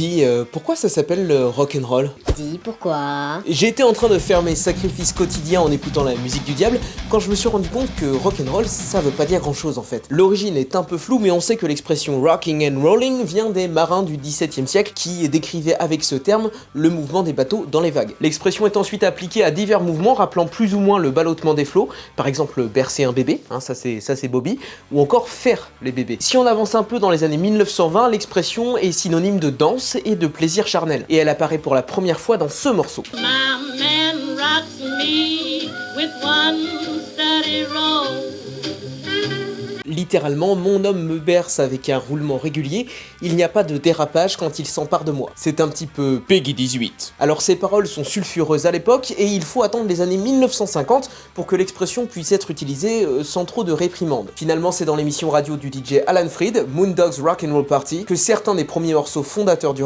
Dis, pourquoi ça s'appelle rock'n'roll? Dis pourquoi? J'étais en train de faire mes sacrifices quotidiens en écoutant la musique du diable quand je me suis rendu compte que rock'n'roll ça veut pas dire grand chose en fait. L'origine est un peu floue mais on sait que l'expression rocking and rolling vient des marins du XVIIe siècle qui décrivaient avec ce terme le mouvement des bateaux dans les vagues. L'expression est ensuite appliquée à divers mouvements rappelant plus ou moins le ballottement des flots, par exemple bercer un bébé, ça c'est Bobby, ou encore faire les bébés. Si on avance un peu dans les années 1920, l'expression est synonyme de danse et de plaisir charnel. Et elle apparaît pour la première fois dans ce morceau. Littéralement, mon homme me berce avec un roulement régulier, il n'y a pas de dérapage quand il s'empare de moi. C'est un petit peu Peggy 18. Alors ces paroles sont sulfureuses à l'époque et il faut attendre les années 1950 pour que l'expression puisse être utilisée sans trop de réprimande. Finalement, c'est dans l'émission radio du DJ Alan Freed, Moondogs Rock'n'Roll Party, que certains des premiers morceaux fondateurs du